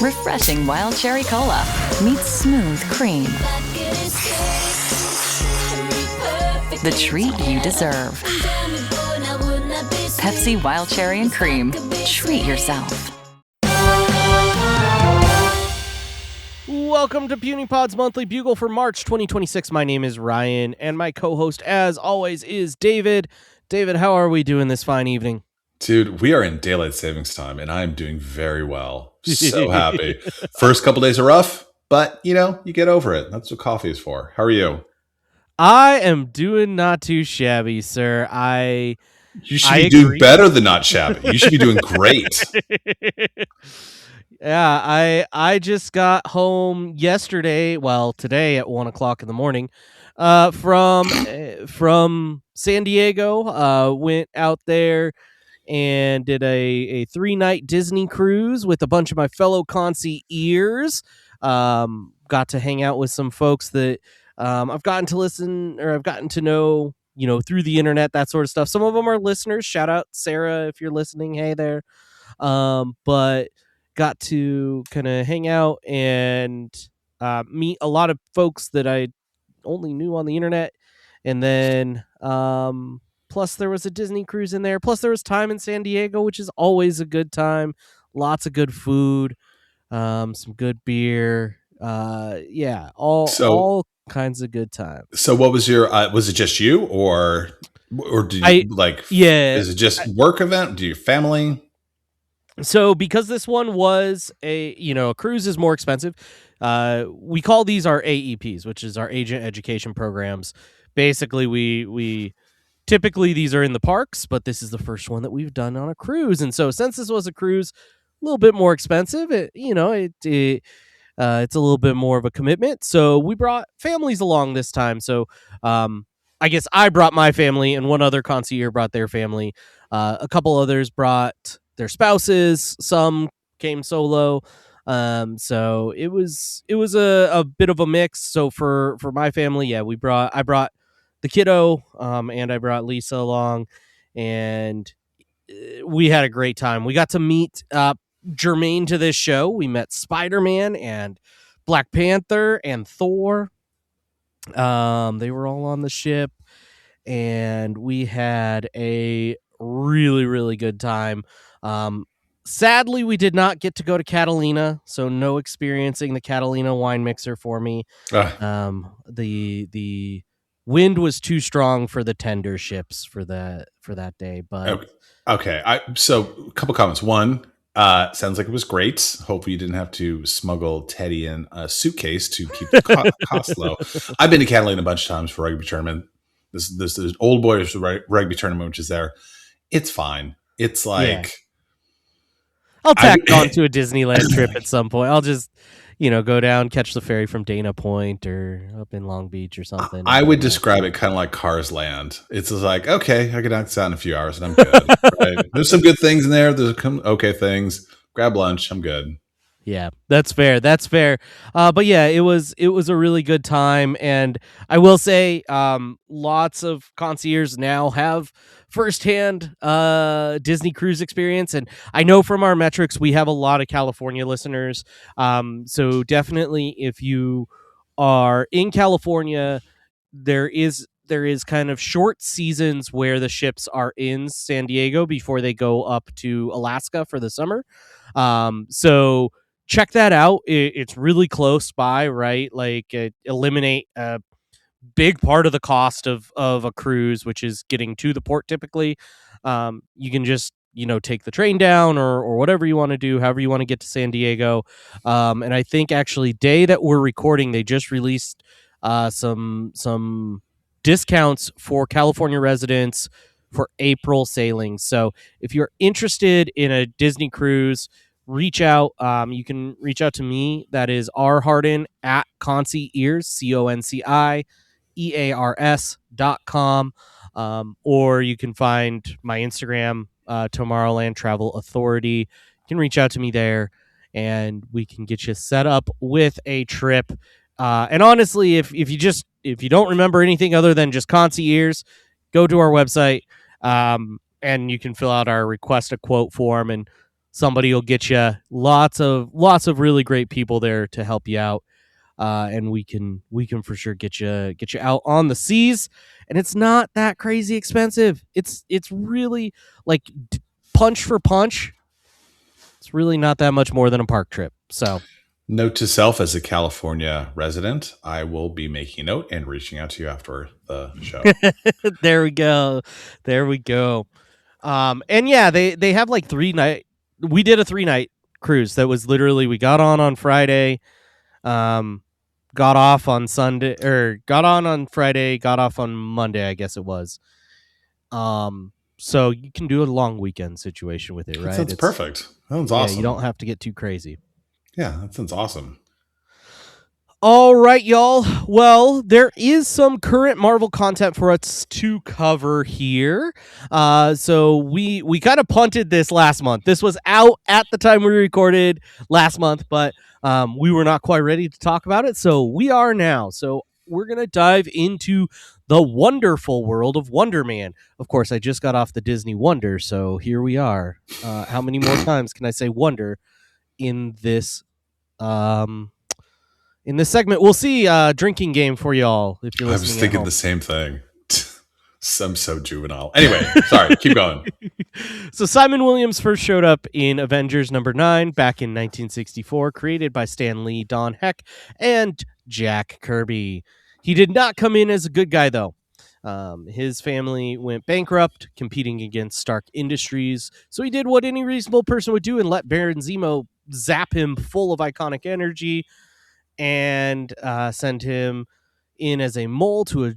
Refreshing wild cherry cola meets smooth cream. The treat you deserve. Pepsi Wild Cherry and Cream. Treat yourself. Welcome to Puny Pod's monthly Bugle for March 2026. My name is Ryan, and my co-host, as always, is David. David, how are we doing this fine evening? Dude, we are in daylight savings time, and I am doing very well. So happy. First couple days are rough, but, you get over it. That's what coffee is for. How are you? I am doing not too shabby, sir. You should be doing better than not shabby. You should be doing great. Yeah, I just got home yesterday, today at 1 o'clock in the morning, from San Diego. Went out there and did a 3-night Disney cruise with a bunch of my fellow concierges. Got to hang out with some folks that I've gotten to know, through the internet, that sort of stuff. Some of them are listeners. Shout out Sarah if you're listening. Hey there. But got to kind of hang out and meet a lot of folks that I only knew on the internet. And then plus there was a Disney cruise in there. Plus there was time in San Diego, which is always a good time. Lots of good food, some good beer. All kinds of good time. So what was your was it just you or did you is it just work event? Do your family? So because this one was a cruise is more expensive, we call these our AEPs, which is our agent education programs. Basically, we typically these are in the parks, but this is the first one that we've done on a cruise. And so since this was a cruise, a little bit more expensive, it's a little bit more of a commitment. So we brought families along this time. So I guess I brought my family and one other concierge brought their family. A couple others brought their spouses. Some came solo. So it was a bit of a mix. So for my family, I brought the kiddo, and I brought Lisa along, and we had a great time. We got to meet germane to this show. We met Spider-Man and Black Panther and Thor. They were all on the ship, and we had a really, really good time. Sadly, we did not get to go to Catalina, so no experiencing the Catalina wine mixer for me. The wind was too strong for the tender ships for that day. But okay. So a couple comments. One, sounds like it was great. Hopefully you didn't have to smuggle Teddy in a suitcase to keep the cost low. I've been to Catalina a bunch of times for rugby tournament. This old boys rugby tournament, which is there. It's fine. It's like I'll tack on to a Disneyland trip at some point. I'll just go down, catch the ferry from Dana Point or up in Long Beach or something. I would describe it kind of like Cars Land. It's just like, okay, I can knock this out in a few hours and I'm good. Right? There's some good things in there. There's some okay things. Grab lunch. I'm good. Yeah, that's fair. But yeah, it was a really good time. And I will say lots of concierges now have firsthand Disney cruise experience. And I know from our metrics, we have a lot of California listeners. So definitely if you are in California, there is kind of short seasons where the ships are in San Diego before they go up to Alaska for the summer. So check that out. It's really close by, right? Like eliminate a big part of the cost of a cruise, which is getting to the port typically. You can just, take the train down or whatever you want to do, however you want to get to San Diego. And I think actually day that we're recording, they just released some discounts for California residents for April sailings. So if you're interested in a Disney cruise, reach out. You can reach out to me. That is rharden at concierge, CONCIEARS.com. Or you can find my Instagram, Tomorrowland Travel Authority. You can reach out to me there and we can get you set up with a trip. And honestly, if you don't remember anything other than just concierge, go to our website, and you can fill out our request a quote form, and somebody will get you lots of really great people there to help you out. And we can for sure get you out on the seas, and it's not that crazy expensive. It's really like punch for punch. It's really not that much more than a park trip. So, note to self: as a California resident, I will be making a note and reaching out to you after the show. there we go. And yeah, they have like 3 night. We did a 3-night cruise that was literally, we got on Friday, got off on Sunday, or got on Friday, got off on Monday, I guess it was. So you can do a long weekend situation with it, right? That sounds perfect. That sounds awesome. Yeah, you don't have to get too crazy. Yeah, that sounds awesome. All right, y'all. Well, there is some current Marvel content for us to cover here. So we kind of punted this last month. This was out at the time we recorded last month, but we were not quite ready to talk about it. So we are now. So we're going to dive into the wonderful world of Wonder Man. Of course, I just got off the Disney Wonder, so here we are. How many more times can I say wonder in this segment? We'll see. Drinking game for y'all if you're listening. I was thinking the same thing. I'm so juvenile. Anyway, sorry, keep going. So Simon Williams first showed up in Avengers number 9 back in 1964, created by Stan Lee, Don Heck, and Jack Kirby. He did not come in as a good guy, though. His family went bankrupt, competing against Stark Industries, so he did what any reasonable person would do and let Baron Zemo zap him full of iconic energy and send him in as a mole to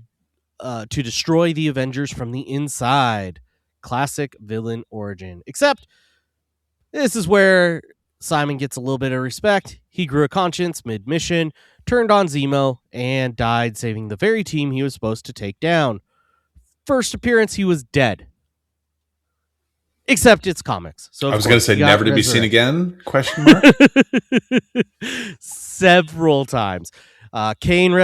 destroy the Avengers from the inside. Classic villain origin. Except this is where Simon gets a little bit of respect. He grew a conscience mid-mission, turned on Zemo, and died, saving the very team he was supposed to take down. First appearance, he was dead. Except it's comics. So I was going to say never to be seen again? Question mark. Several times. Kang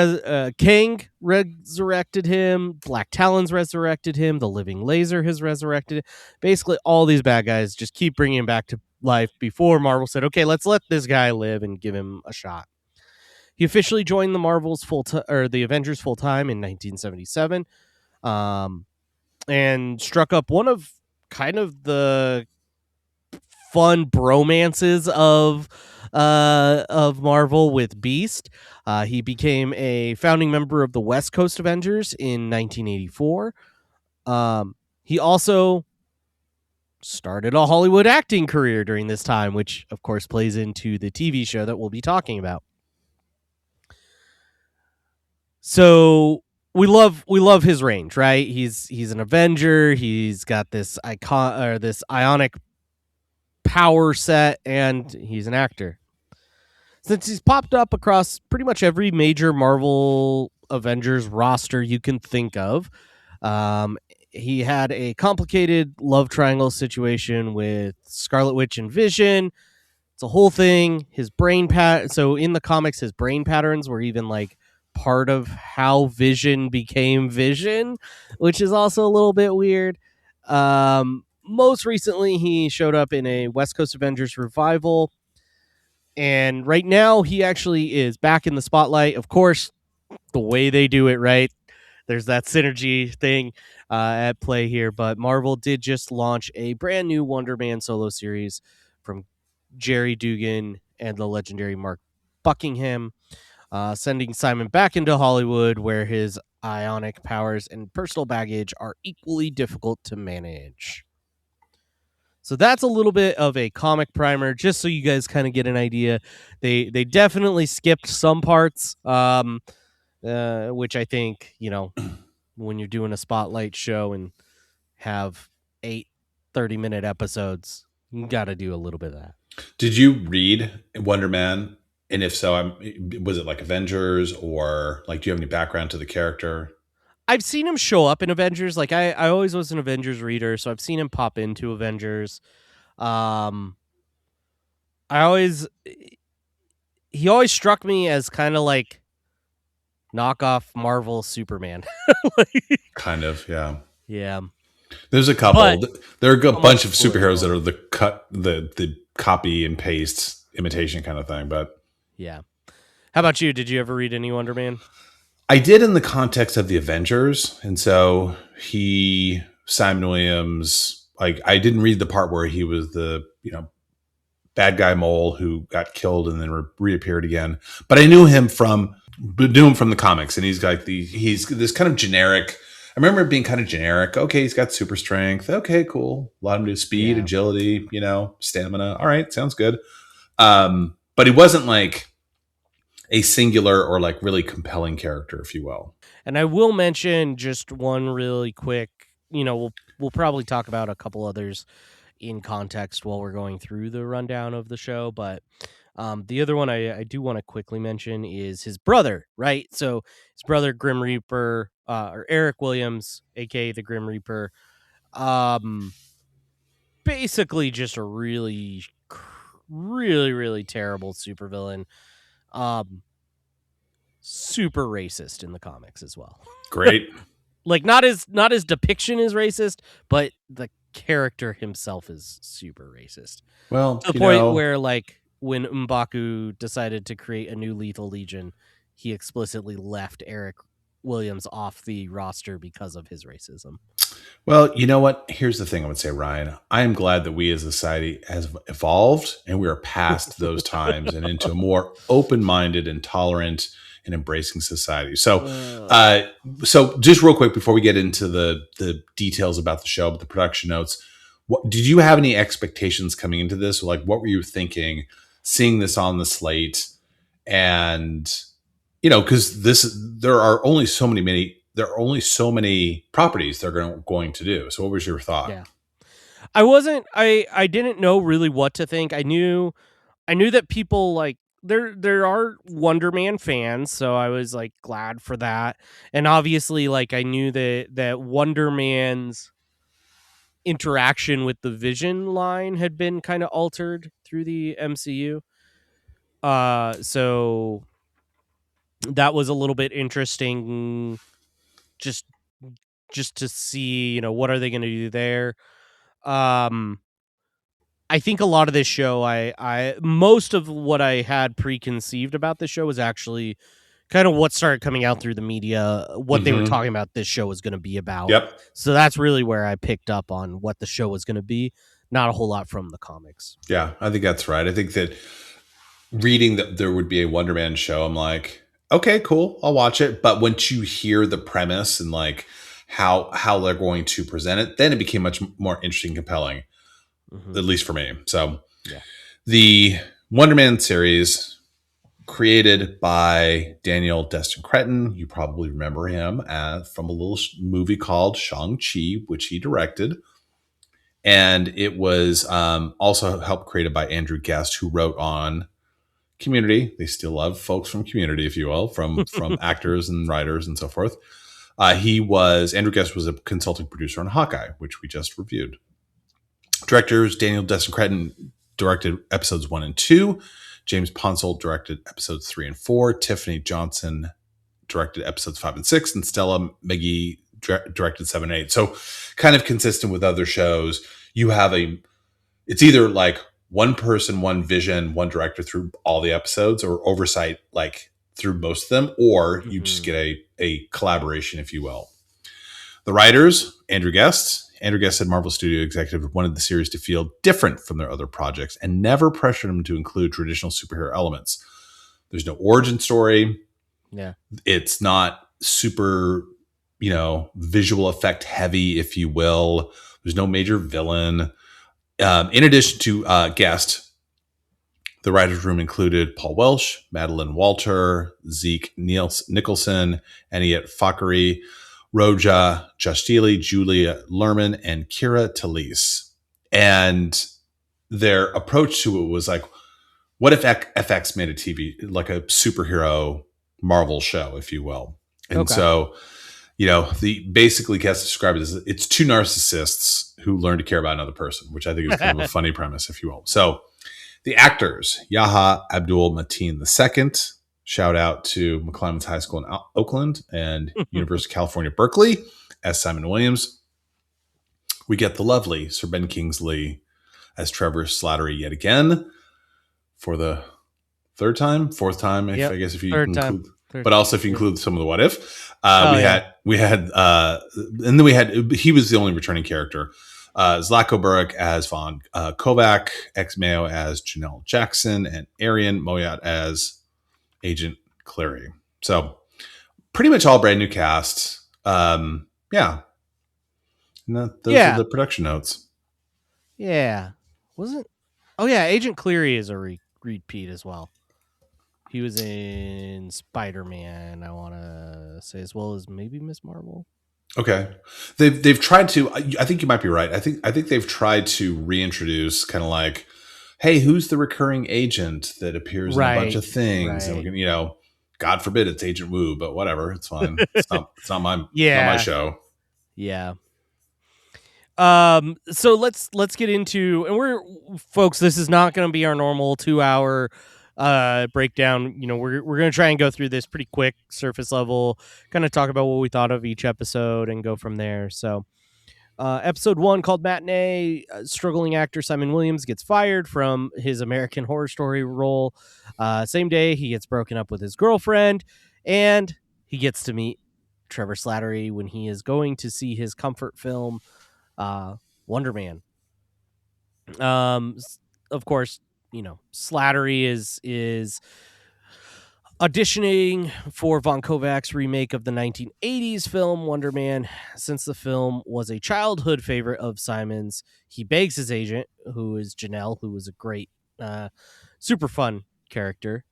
resurrected him. Black Talon's resurrected him. The Living Laser has resurrected him. Basically, all these bad guys just keep bringing him back to life before Marvel said, okay, let's let this guy live and give him a shot. He officially joined the Avengers full time in 1977, and struck up one of kind of the fun bromances of Marvel with Beast. He became a founding member of the West Coast Avengers in 1984. He also started a Hollywood acting career during this time, which of course plays into the TV show that we'll be talking about. So we love his range, right? He's an Avenger. He's got this ionic power set, and he's an actor. Since he's popped up across pretty much every major Marvel Avengers roster you can think of, he had a complicated love triangle situation with Scarlet Witch and Vision. It's a whole thing. His brain so in the comics, his brain patterns were even like part of how Vision became Vision, which is also a little bit weird. Most recently, he showed up in a West Coast Avengers revival, and right now he actually is back in the spotlight. Of course, the way they do it, right? There's that synergy thing at play here, but Marvel did just launch a brand new Wonder Man solo series from Jerry Dugan and the legendary Mark Buckingham, sending Simon back into Hollywood, where his ionic powers and personal baggage are equally difficult to manage. So that's a little bit of a comic primer, just so you guys kind of get an idea. They definitely skipped some parts, which I think, when you're doing a spotlight show and have 8 30-minute episodes, you got to do a little bit of that. Did you read Wonder Man? And if so, was it like Avengers, or like, do you have any background to the character? I've seen him show up in Avengers. Like I always was an Avengers reader, so I've seen him pop into Avengers. He always struck me as kind of like knockoff Marvel Superman. Kind of, yeah. Yeah. There's a But couple. There are a a much bunch of cooler superheroes that villain. are the copy and paste imitation kind of thing. But Yeah. How about you? Did you ever read any Wonder Man? I did in the context of the Avengers, and so Simon Williams. Like I didn't read the part where he was the bad guy mole who got killed and then reappeared again. But I knew him from the comics, and he's this kind of generic. I remember it being kind of generic. Okay, he's got super strength. Okay, cool. A lot of new speed, Yeah. agility, stamina. All right, sounds good. But he wasn't like a singular or like really compelling character, if you will. And I will mention just one really quick, we'll probably talk about a couple others in context while we're going through the rundown of the show, but the other one I do want to quickly mention is his brother, right? So his brother, Grim Reaper, or Eric Williams, aka the Grim Reaper, basically just a really, really, really terrible supervillain. Super racist in the comics as well. Great. Like not his depiction is racist, but the character himself is super racist. Well, To the point where, like, when M'Baku decided to create a new Lethal Legion, he explicitly left Eric Williams off the roster because of his racism. Well, you know what? Here's the thing I would say, Ryan. I am glad that we as a society has evolved and we are past those times and into a more open-minded and tolerant and embracing society. So just real quick before we get into the details about the show, but the production notes, did you have any expectations coming into this? Like, what were you thinking seeing this on the slate? And, because there are only so many properties they're going to do. So what was your thought? Yeah. I didn't know really what to think. I knew that people like there are Wonder Man fans, so I was like glad for that. And obviously, like, I knew that Wonder Man's interaction with the Vision line had been kind of altered through the MCU. So that was a little bit interesting just to see, what are they going to do there. I think a lot of this show, I most of what I had preconceived about this show was actually kind of what started coming out through the media, what they were talking about this show was going to be about. Yep. So that's really where I picked up on what the show was going to be. Not a whole lot from the comics. Yeah, I think that's right. I think that reading that there would be a Wonder Man show, I'm like, okay, cool, I'll watch it. But once you hear the premise and like how they're going to present it, then it became much more interesting, compelling. At least for me. So yeah. The Wonder Man series created by Daniel Destin Cretton. You probably remember him from a little movie called Shang-Chi, which he directed. And it was also helped created by Andrew Guest, who wrote on Community. They still love folks from Community, if you will, from actors and writers and so forth. Andrew Guest was a consulting producer on Hawkeye, which we just reviewed. Directors Daniel Destin Cretton directed episodes 1 and 2. James Ponsell directed episodes 3 and 4. Tiffany Johnson directed episodes 5 and 6. And Stella McGee directed 7 and 8. So kind of consistent with other shows. You have it's either like one person, one vision, one director through all the episodes, or oversight like through most of them, or you just get a collaboration, if you will. The writers, Andrew Guest said Marvel Studio executive wanted the series to feel different from their other projects and never pressured them to include traditional superhero elements. There's no origin story. Yeah. It's not super, visual effect heavy, if you will. There's no major villain. In addition to Guest, the writer's room included Paul Welsh, Madeline Walter, Zeke Nicholson, Aniet Fakari, Roja Justili, Julia Lerman, and Kira Talise. And their approach to it was like, what if FX made a TV, like a superhero Marvel show, if you will? And so, basically Guest described it as it's two narcissists who learn to care about another person, which I think is kind of a funny premise, if you will. So the actors, Yaha Abdul Mateen II, shout out to McClemens High School in Oakland and University of California, Berkeley, as Simon Williams. we get the lovely Sir Ben Kingsley as Trevor Slattery yet again for the third time, fourth time, Yep. I guess if you Third include, time. Third but also if you time. include some of the what if. Yeah. And then we had, he was the only returning character. Zlatko Buric as Von Kovac, Ex Mayo as Janelle Jackson, and Arian Moyat as Agent Cleary. So pretty much all brand new cast. Yeah. And those are the production notes. Yeah. Wasn't... Oh, yeah. Agent Cleary is a repeat as well. He was in Spider-Man, I want to say, as well as maybe Miss Marvel. Okay, they've tried to. I think you might be right. I think they've tried to reintroduce kind of like, hey, who's the recurring agent that appears in a bunch of things, and we can, God forbid it's Agent Wu, but whatever, it's fine. It's not my not my show. Yeah. So let's get into, and folks, this is not going to be our normal 2-hour breakdown. We're going to try and go through this pretty quick, surface level, kind of talk about what we thought of each episode and go from there. So episode 1, called Matinee, struggling actor Simon Williams gets fired from his American Horror Story role. Same day, he gets broken up with his girlfriend, and he gets to meet Trevor Slattery when he is going to see his comfort film, Wonder Man. Of course, Slattery is auditioning for Von Kovac's remake of the 1980s film Wonder Man. Since the film was a childhood favorite of Simon's, he begs his agent, who is Janelle, who was a great, super fun character,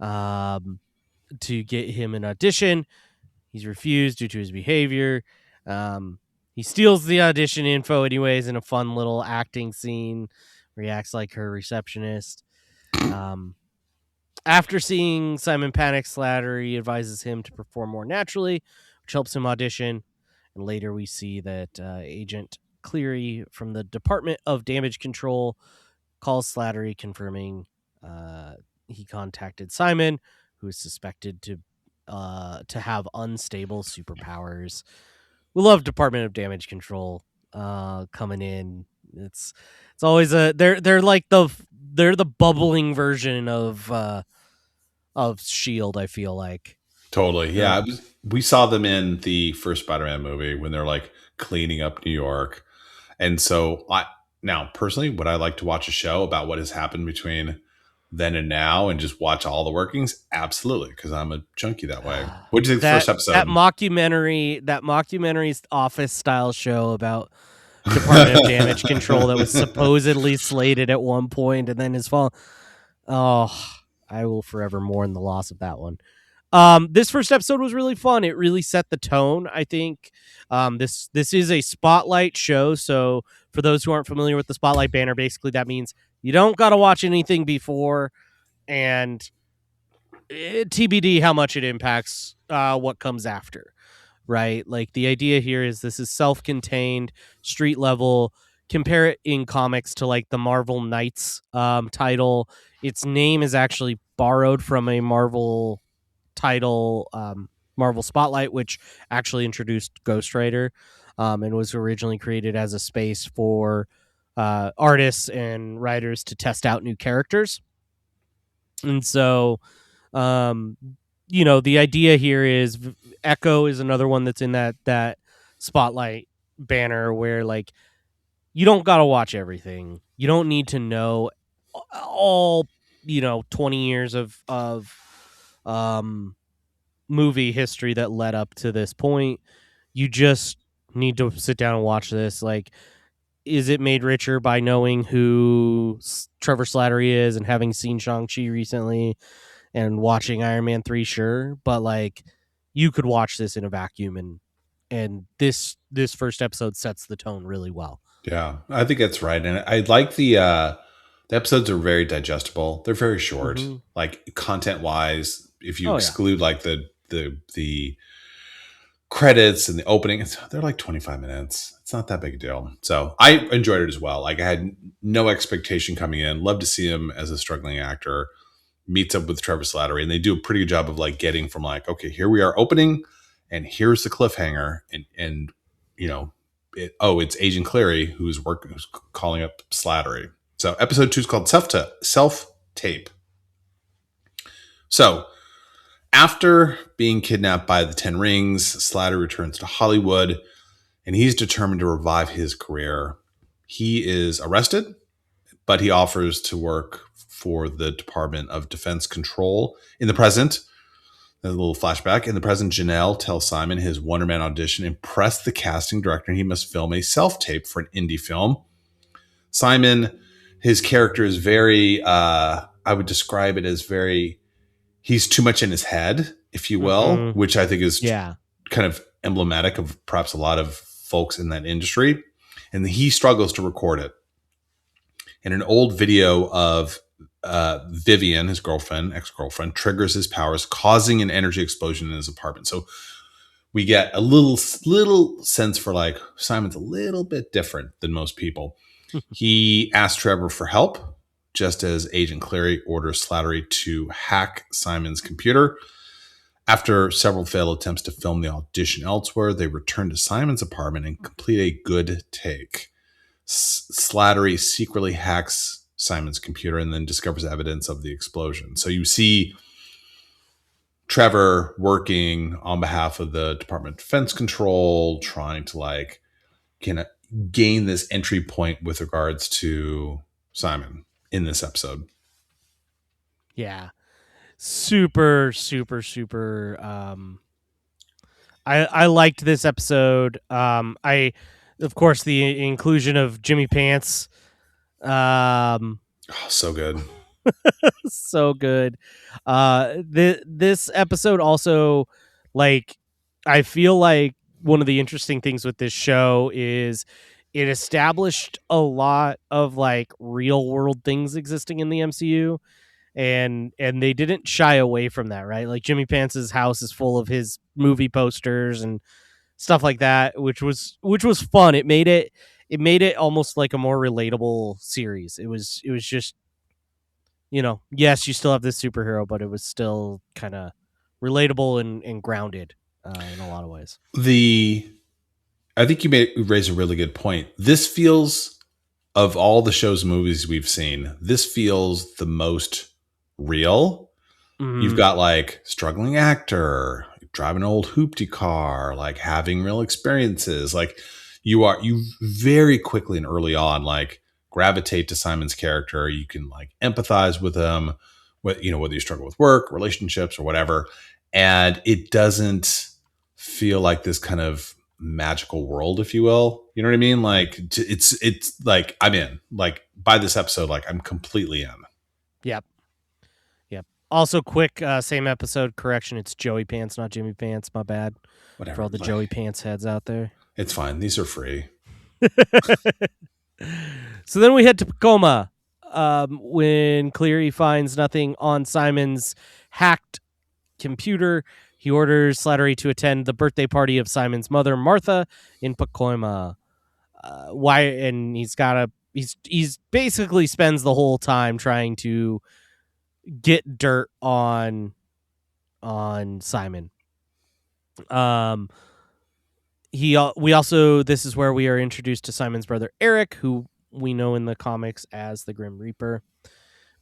to get him an audition. He's refused due to his behavior. He steals the audition info anyways in a fun little acting scene where he acts like her receptionist. After seeing Simon panic, Slattery advises him to perform more naturally, which helps him audition. And later we see that Agent Cleary from the Department of Damage Control calls Slattery, confirming he contacted Simon, who is suspected to have unstable superpowers. We love Department of Damage Control coming in. It's always they're like they're the bubbling version of S.H.I.E.L.D., I feel like. Totally. Yeah. We saw them in the first Spider-Man movie when they're like cleaning up New York. And so personally, would I like to watch a show about what has happened between then and now and just watch all the workings? Absolutely, because I'm a junkie that way. What do you think the first episode? That mockumentary Office style show about Department of Damage Control that was supposedly slated at one point and then is fallen. Oh, I will forever mourn the loss of that one. This first episode was really fun. It really set the tone, I think. This is a Spotlight show, so for those who aren't familiar with the Spotlight banner, basically that means you don't got to watch anything before, and TBD how much it impacts what comes after, right? Like, the idea here is this is self-contained, street level. Compare it in comics to like the Marvel Knights title. Its name is actually borrowed from a Marvel title, Marvel Spotlight, which actually introduced Ghost Rider, and was originally created as a space for artists and writers to test out new characters. And so, the idea here is Echo is another one that's in that Spotlight banner where, like, you don't got to watch everything. You don't need to know all, 20 years of movie history that led up to this point. You just need to sit down and watch this. Like, is it made richer by knowing who Trevor Slattery is and having seen Shang-Chi recently and watching Iron Man 3? Sure. But like, you could watch this in a vacuum, and this first episode sets the tone really well. Yeah, I think that's right. And I like the episodes are very digestible. They're very short, like content wise. If you exclude like the credits and the opening, they're like 25 minutes. It's not that big a deal. So I enjoyed it as well. Like, I had no expectation coming in. Love to see him as a struggling actor. Meets up with Trevor Slattery, and they do a pretty good job of like getting from like, okay, here we are opening, and here's the cliffhanger, and it's Agent Cleary who's calling up Slattery. So episode 2 is called Self Tape. So after being kidnapped by the Ten Rings, Slattery returns to Hollywood, and he's determined to revive his career. He is arrested, but he offers to work for the Department of Defense Control in the present. There's a little flashback. In the present, Janelle tells Simon his Wonder Man audition impressed the casting director and he must film a self-tape for an indie film. Simon, his character is very, I would describe it as he's too much in his head, if you will, which I think is kind of emblematic of perhaps a lot of folks in that industry. And he struggles to record it. And an old video of Vivian, his ex-girlfriend, triggers his powers, causing an energy explosion in his apartment. So we get a little sense for like Simon's a little bit different than most people. He asks Trevor for help, just as Agent Cleary orders Slattery to hack Simon's computer. After several failed attempts to film the audition elsewhere, they return to Simon's apartment and complete a good take. Slattery secretly hacks Simon's computer and then discovers evidence of the explosion. So you see Trevor working on behalf of the Department of Defense Control, trying to like kind of gain this entry point with regards to Simon in this episode. Yeah. Super. I liked this episode. Of course, the inclusion of Jimmy Pants. So good. So good. This episode also, like, I feel like one of the interesting things with this show is it established a lot of like real world things existing in the MCU. And they didn't shy away from that, right? Like Jimmy Pants's house is full of his movie posters and stuff like that, which was fun. It made it almost like a more relatable series. It was just, yes, you still have this superhero, but it was still kind of relatable and grounded in a lot of ways. I think you raise a really good point. This feels, of all the shows and movies we've seen, this feels the most real. You've got like struggling actor driving an old hoopty car, like having real experiences. Like you very quickly and early on like gravitate to Simon's character. You can like empathize with him, whether you struggle with work, relationships, or whatever. And it doesn't feel like this kind of magical world, if you will. You know what I mean? Like it's like I'm in. Like by this episode, like I'm completely in. Yep. Also, quick, same episode correction. It's Joey Pants, not Jimmy Pants. My bad. Whatever. For all the Joey Pants heads out there. It's fine. These are free. So then we head to Tacoma when Cleary finds nothing on Simon's hacked computer. He orders Slattery to attend the birthday party of Simon's mother, Martha, in Tacoma. And he's basically spends the whole time trying to get dirt on Simon. We also, this is where we are introduced to Simon's brother Eric, who we know in the comics as the Grim Reaper,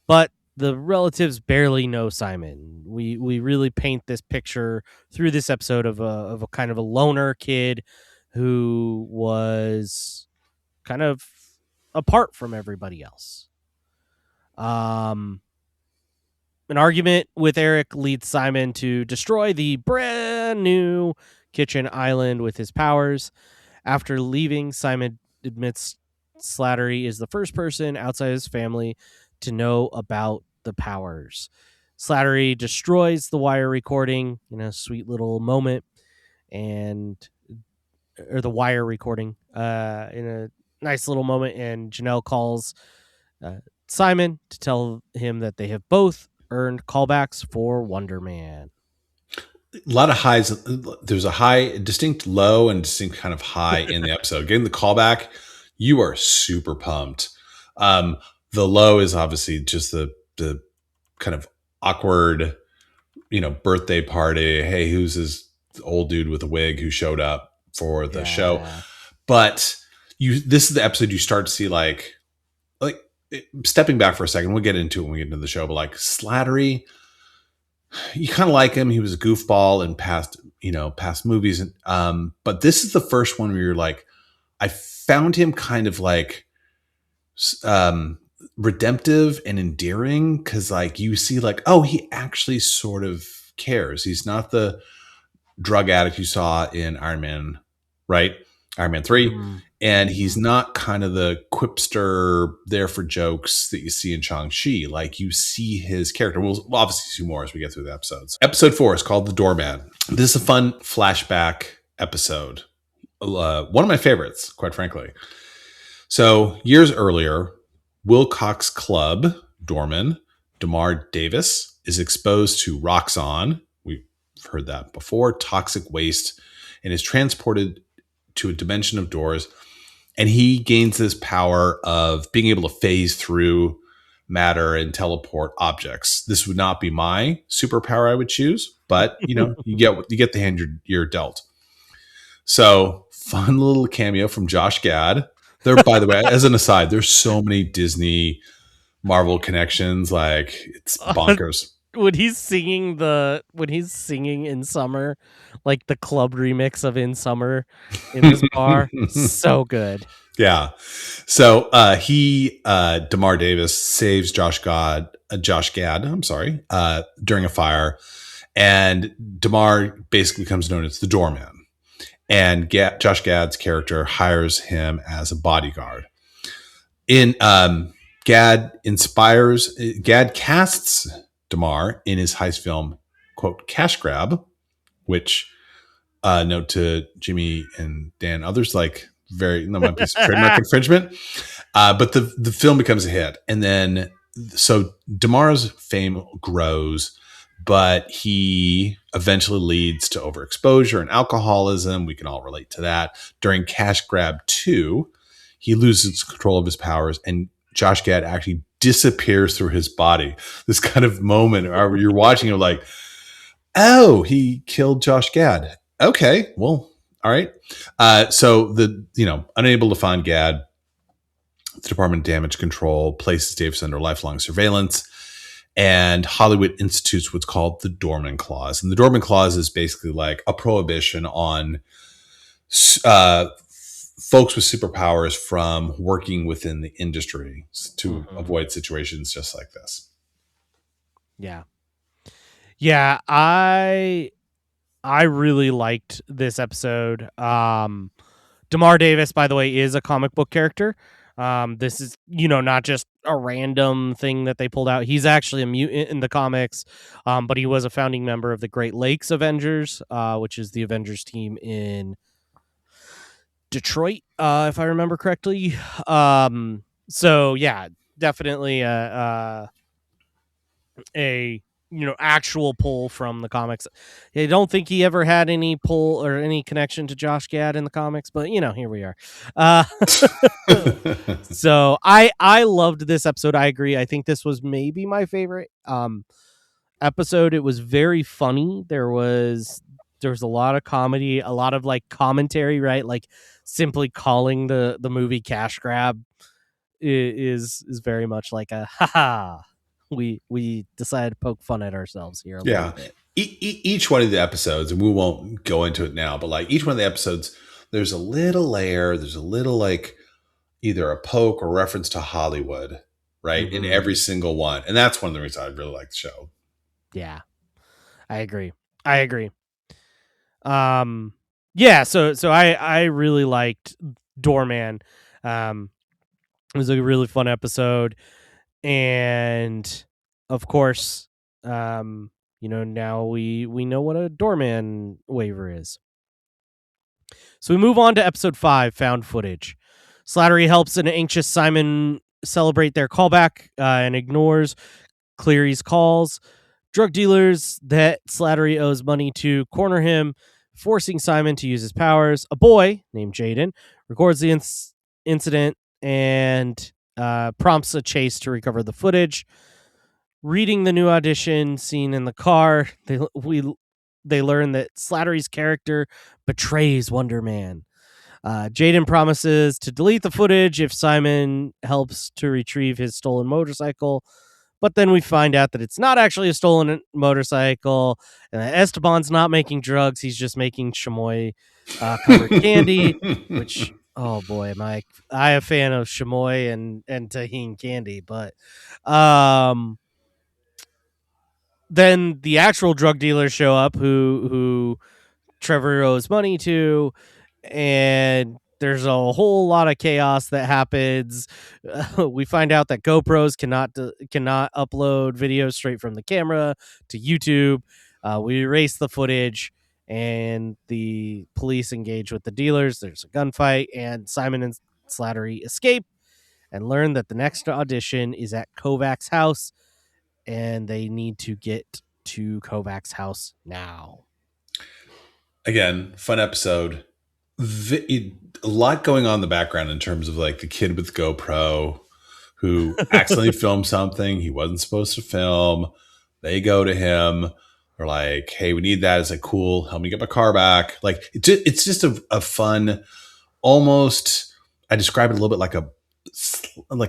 but the relatives barely know Simon. We really paint this picture through this episode of a kind of a loner kid who was kind of apart from everybody else. An argument with Eric leads Simon to destroy the brand new kitchen island with his powers. After leaving, Simon admits Slattery is the first person outside his family to know about the powers. Slattery destroys the wire recording in a sweet little moment, or the wire recording in a nice little moment, and Janelle calls Simon to tell him that they have both earned callbacks for Wonder Man. A lot of highs. There's a high, distinct low, and distinct kind of high in the episode. Getting the callback, you are super pumped. The low is obviously just the kind of awkward, birthday party. Hey, who's this old dude with a wig who showed up for the show? But this is the episode you start to see like stepping back for a second. We'll get into it when we get into the show, but like Slattery, you kind of like him. He was a goofball in past movies. But this is the first one where you're like, I found him kind of like redemptive and endearing, because like you see like, oh, he actually sort of cares. He's not the drug addict you saw in Iron Man, right? Iron Man 3. And he's not kind of the quipster there for jokes that you see in Shang-Chi. Like you see his character. We'll obviously see more as we get through the episodes. Episode 4 is called The Doorman. This is a fun flashback episode. One of my favorites, quite frankly. So years earlier, Wilcox Club doorman Damar Davis is exposed to Roxxon. We've heard that before. Toxic waste, and is transported to a dimension of doors. And he gains this power of being able to phase through matter and teleport objects. This would not be my superpower I would choose, but you get the hand you're dealt. So fun little cameo from Josh Gad. There, by the way, as an aside, there's so many Disney Marvel connections. Like it's bonkers. When he's singing in Summer, like the club remix of In Summer in this bar, so good. Yeah. So Damar Davis saves Josh Gad, during a fire, and Damar basically becomes known as the doorman. And Josh Gad's character hires him as a bodyguard. Gad casts Damar in his heist film, quote, Cash Grab, which note to Jimmy and Dan, others like that might be trademark infringement. But the film becomes a hit. And then so Damar's fame grows, but he eventually leads to overexposure and alcoholism. We can all relate to that. During Cash Grab 2, he loses control of his powers, and Josh Gad actually disappears through his body. This kind of moment where you're watching, you're like, oh, he killed Josh Gad. Okay, well, all right. So unable to find Gad, the Department of Damage Control places Davis under lifelong surveillance, and Hollywood institutes what's called the Dorman Clause. And the Dorman Clause is basically like a prohibition on folks with superpowers from working within the industry to avoid situations just like this. Yeah. Yeah, I really liked this episode. Damar Davis, by the way, is a comic book character. This is, not just a random thing that they pulled out. He's actually a mutant in the comics, but he was a founding member of the Great Lakes Avengers, which is the Avengers team in Detroit, if I remember correctly. So yeah, definitely a actual pull from the comics. I don't think he ever had any pull or any connection to Josh Gad in the comics, but here we are. So I loved this episode. I agree. I think this was maybe my favorite episode. It was very funny. There was a lot of comedy, a lot of like commentary, right? Like simply calling the movie Cash Grab is very much like a haha. We decided to poke fun at ourselves here a little bit. Each one of the episodes, and we won't go into it now, but like each one of the episodes, there's a little layer, there's a little like either a poke or reference to Hollywood, right? In every single one. And that's one of the reasons I really like the show. Yeah, I agree. Yeah, so I really liked Doorman. It was a really fun episode. And of course, now we know what a doorman waiver is. So we move on to episode 5, Found Footage. Slattery helps an anxious Simon celebrate their callback and ignores Cleary's calls. Drug dealers that Slattery owes money to corner him, forcing Simon to use his powers. A boy named Jaden records the incident and prompts a chase to recover the footage. Reading the new audition scene in the car, they learn that Slattery's character betrays Wonder Man. Jaden promises to delete the footage if Simon helps to retrieve his stolen motorcycle. But then we find out that it's not actually a stolen motorcycle, and that Esteban's not making drugs. He's just making chamoy covered candy, which, oh boy, am I a fan of chamoy and tahini candy. But then the actual drug dealers show up who Trevor owes money to, and there's a whole lot of chaos that happens. We find out that GoPros cannot upload videos straight from the camera to YouTube. We erase the footage, and the police engage with the dealers. There's a gunfight, and Simon and Slattery escape and learn that the next audition is at Kovac's house, and they need to get to Kovac's house now. Again, fun episode. A lot going on in the background in terms of like the kid with GoPro who accidentally filmed something he wasn't supposed to film. They go to him. They're like, hey, we need that. It's like, cool. Help me get my car back. Like, it's just a fun, almost, I describe it a little bit like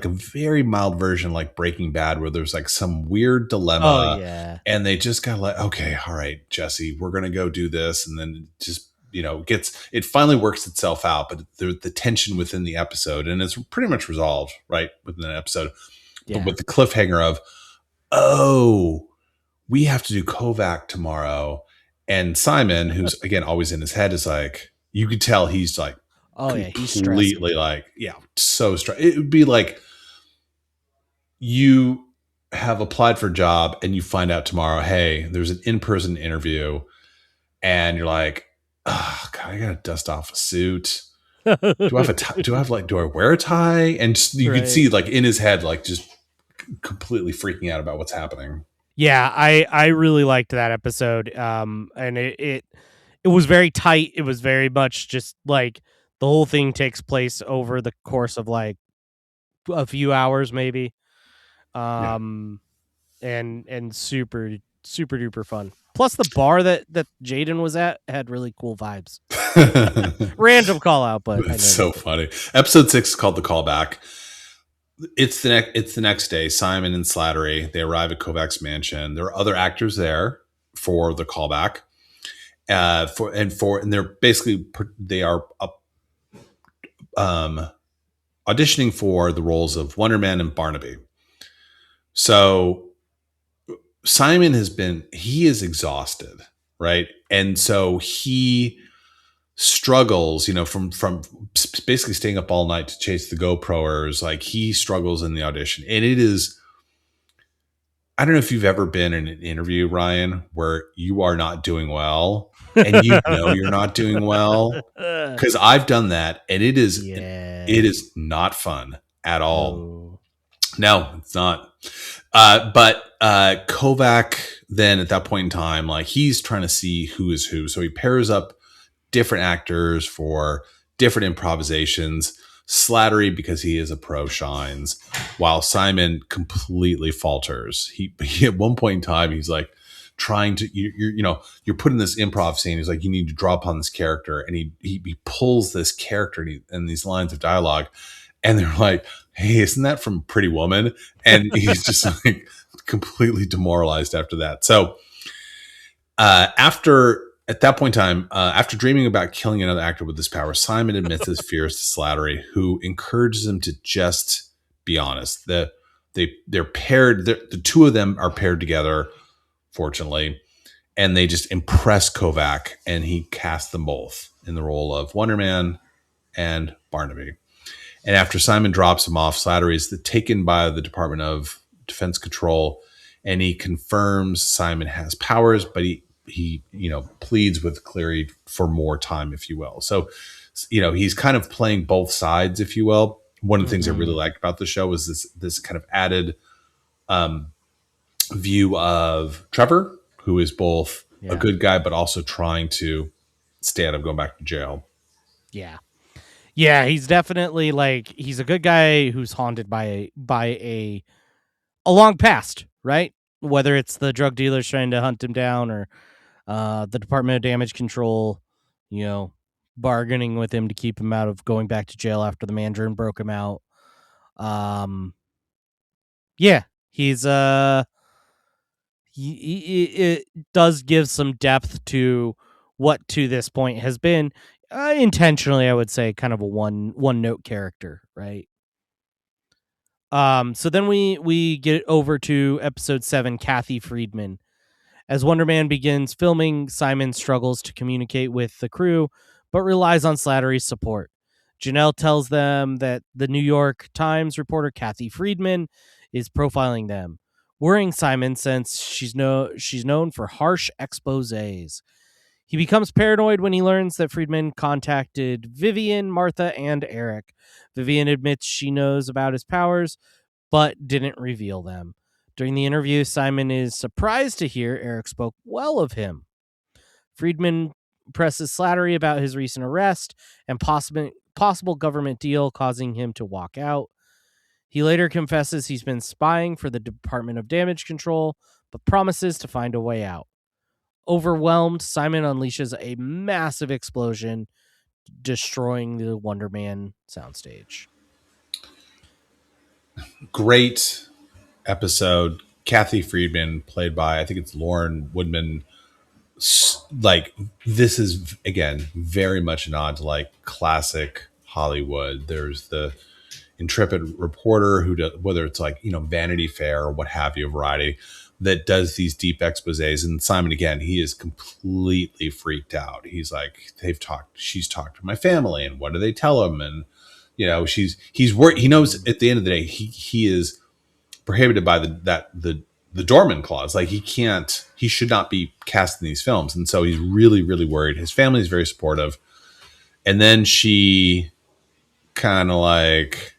a very mild version, like Breaking Bad, where there's like some weird dilemma. Oh, yeah. And they just got like, okay, all right, Jesse, we're going to go do this. And then just, it finally works itself out, but the tension within the episode, and it's pretty much resolved right within an episode, but with the cliffhanger of, oh, we have to do Kovac tomorrow. And Simon, who's again, always in his head, is like, you could tell he's like, oh yeah, he's completely stressing. like, yeah, so stressed. It would be like you have applied for a job and you find out tomorrow, hey, there's an in-person interview, and you're like, oh God, I gotta dust off a suit. Do I have a tie? Do I wear a tie? And just, you could see like in his head, like just completely freaking out about what's happening. Yeah, I really liked that episode. And it was very tight. It was very much just like the whole thing takes place over the course of like a few hours, maybe. And super super duper fun. Plus, the bar that Jaden was at had really cool vibes. Random call out, but it's so funny. Episode 6 is called The Callback. It's the next day. Simon and Slattery, they arrive at Kovac's mansion. There are other actors there for the callback. And they're basically auditioning for the roles of Wonder Man and Barnaby. So Simon he is exhausted, right? And so he struggles, from basically staying up all night to chase the GoProers. Like, he struggles in the audition. And it is, I don't know if you've ever been in an interview, Ryan, where you are not doing well and you're not doing well. Because I've done that, and it is not fun at all. Oh. No, it's not. But Kovac then at that point in time, like, he's trying to see who is who. So he pairs up different actors for different improvisations. Slattery, because he is a pro, shines, while Simon completely falters. He at one point in time, he's like trying to, you're put in this improv scene. He's like, you need to draw upon this character. And he pulls this character and these lines of dialogue, and they're like, hey, isn't that from Pretty Woman? And he's just like completely demoralized after that. So at that point in time, after dreaming about killing another actor with this power, Simon admits his fears to Slattery, who encourages him to just be honest. They're paired. The two of them are paired together, fortunately, and they just impress Kovac, and he casts them both in the role of Wonder Man and Barnaby. And after Simon drops him off, Slattery is taken by the Department of Defense Control, and he confirms Simon has powers, but he pleads with Cleary for more time, if you will. So, he's kind of playing both sides, if you will. One of the things I really liked about the show was this kind of added view of Trevor, who is both a good guy, but also trying to stay out of going back to jail. Yeah. Yeah, he's definitely like, he's a good guy who's haunted by a long past, right? Whether it's the drug dealers trying to hunt him down, or the Department of Damage Control, bargaining with him to keep him out of going back to jail after the Mandarin broke him out. Yeah, he's it does give some depth to what to this point has been intentionally, I would say, kind of a one note character, right? So then we get over to episode 7, Kathy Friedman. As Wonder Man begins filming, Simon struggles to communicate with the crew, but relies on Slattery's support. Janelle tells them that the New York Times reporter Kathy Friedman is profiling them, worrying Simon since she's known for harsh exposés. He becomes paranoid when he learns that Friedman contacted Vivian, Martha, and Eric. Vivian admits she knows about his powers, but didn't reveal them. During the interview, Simon is surprised to hear Eric spoke well of him. Friedman presses Slattery about his recent arrest and possible government deal, causing him to walk out. He later confesses he's been spying for the Department of Damage Control, but promises to find a way out. Overwhelmed, Simon unleashes a massive explosion, destroying the Wonder Man soundstage. Great episode. Kathy Friedman, played by, I think it's Lauren Woodman. Like, this is, again, very much a nod to like classic Hollywood. There's the intrepid reporter who does, whether it's like, Vanity Fair or what have you, Variety, that does these deep exposés. And Simon, again, he is completely freaked out. He's like, she's talked to my family, and what do they tell him? And he's worried. He knows at the end of the day he is prohibited by the Dorman clause. Like, he should not be cast in these films, and so he's really, really worried. His family is very supportive, and then she kind of like,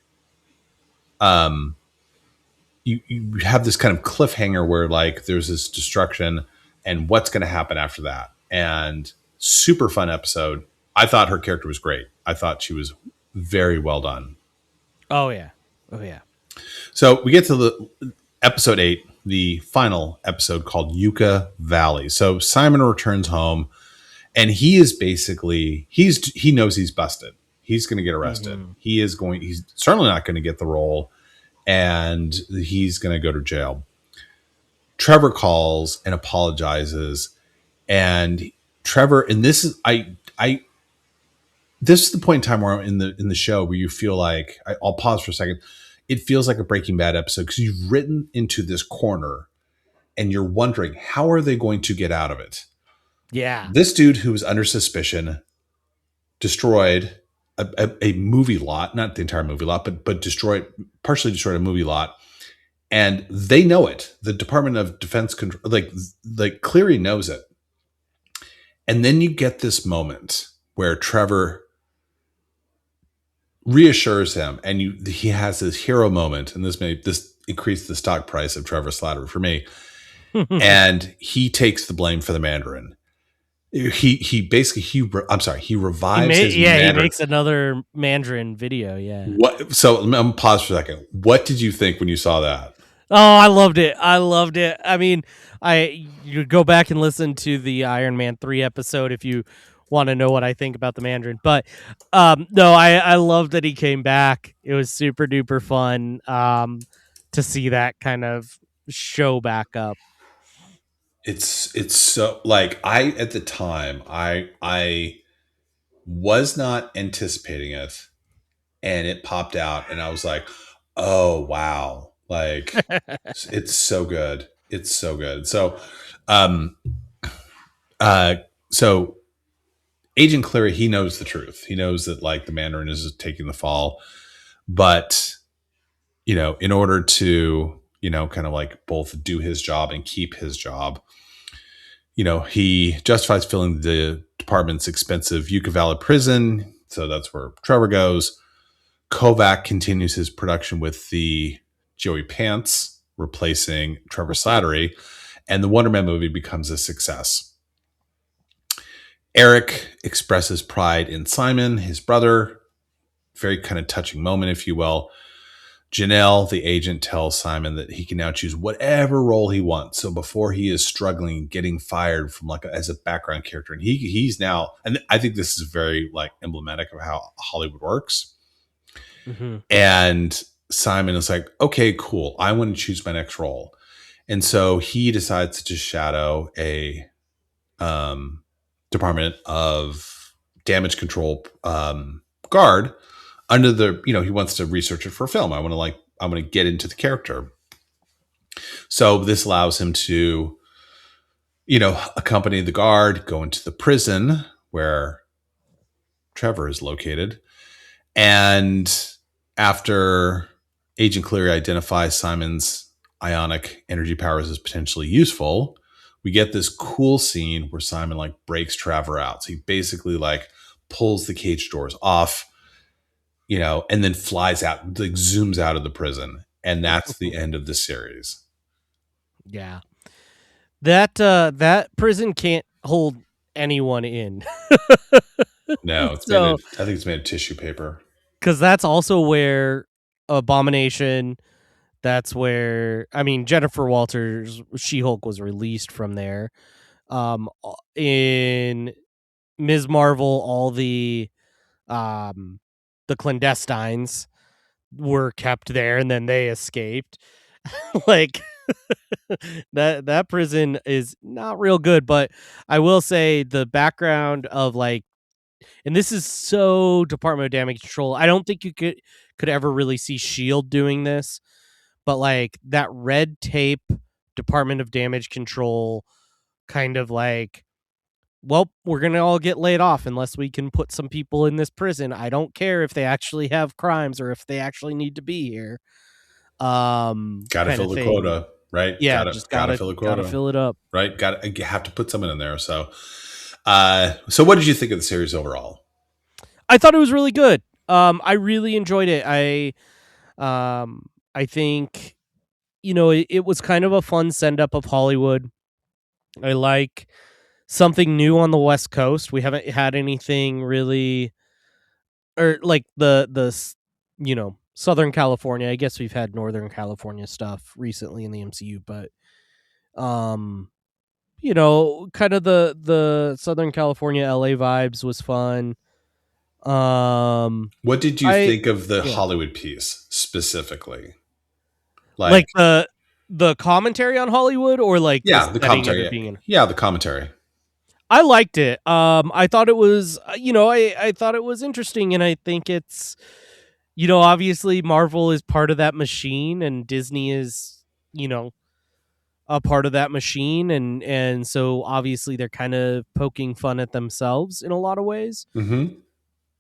you have this kind of cliffhanger where like there's this destruction, and what's going to happen after that. And super fun episode. I thought her character was great. I thought she was very well done. Oh yeah. So we get to the episode 8, the final episode, called Yucca Valley. So Simon returns home, and he is basically, he knows he's busted. He's going to get arrested. Mm-hmm. He's certainly not going to get the role, and he's going to go to jail. Trevor calls and apologizes, and Trevor, and this is, this is the point in time where I'm in the show where you feel like, I'll pause for a second. It feels like a Breaking Bad episode because you've written into this corner and you're wondering, how are they going to get out of it? Yeah. This dude who was under suspicion destroyed a movie lot, not the entire movie lot, but partially destroyed a movie lot. And they know it. The Department of Defense Control, like Cleary knows it. And then you get this moment where Trevor reassures him, and he has this hero moment, and this increased the stock price of Trevor Slattery for me. And he takes the blame for the Mandarin. He revives his Mandarin. He makes another Mandarin video. Yeah. So I'm gonna pause for a second. What did you think when you saw that? Oh, I loved it. I mean, you go back and listen to the Iron Man 3 episode if you want to know what I think about the Mandarin. But no, I love that he came back. It was super duper fun to see that kind of show back up. It's so, like, at the time I was not anticipating it, and it popped out, and I was like, oh wow, like it's so good. It's so good. So so Agent Cleary, he knows the truth. He knows that like the Mandarin is taking the fall, but in order to kind of like both do his job and keep his job, he justifies filling the department's expensive Yucca Valley prison. So that's where Trevor goes. Kovac continues his production with the Joey Pants, replacing Trevor Slattery, and the Wonder Man movie becomes a success. Eric expresses pride in Simon, his brother. Very kind of touching moment, if you will. Janelle, the agent, tells Simon that he can now choose whatever role he wants. So before he is struggling, getting fired from as a background character, and he's now, and I think this is very emblematic of how Hollywood works. Mm-hmm. And Simon is like, okay, cool. I want to choose my next role. And so he decides to shadow a Department of Damage Control guard under the, he wants to research it for a film. I want to get into the character. So this allows him to, accompany the guard, go into the prison where Trevor is located. And after Agent Cleary identifies Simon's ionic energy powers as potentially useful, we get this cool scene where Simon breaks Trevor out. So he basically pulls the cage doors off, and then flies out, zooms out of the prison. And that's the end of the series. Yeah. That prison can't hold anyone in. No, I think it's made of tissue paper. Because that's also where Abomination, that's where, Jennifer Walters' She-Hulk was released from there. In Ms. Marvel, all the clandestines were kept there, and then they escaped. That prison is not real good, but I will say the background of and this is so Department of Damage Control. I don't think you could ever really see S.H.I.E.L.D. doing this, but that red tape Department of Damage Control kind of well, we're going to all get laid off unless we can put some people in this prison. I don't care if they actually have crimes or if they actually need to be here. Gotta fill the quota, right? Yeah, gotta fill the quota. Gotta fill it up. Right? You have to put someone in there. So so what did you think of the series overall? I thought it was really good. I really enjoyed it. I think, it was kind of a fun send up of Hollywood. I like something new on the West Coast. We haven't had anything really, or the Southern California. I guess we've had Northern California stuff recently in the MCU, but kind of the Southern California LA vibes was fun. What did you think of the Hollywood piece specifically? The commentary on Hollywood, or the commentary. The commentary. I liked it. I thought it was, I thought it was interesting, and I think it's, obviously Marvel is part of that machine, and Disney is, a part of that machine, and so obviously they're kind of poking fun at themselves in a lot of ways. Mm-hmm.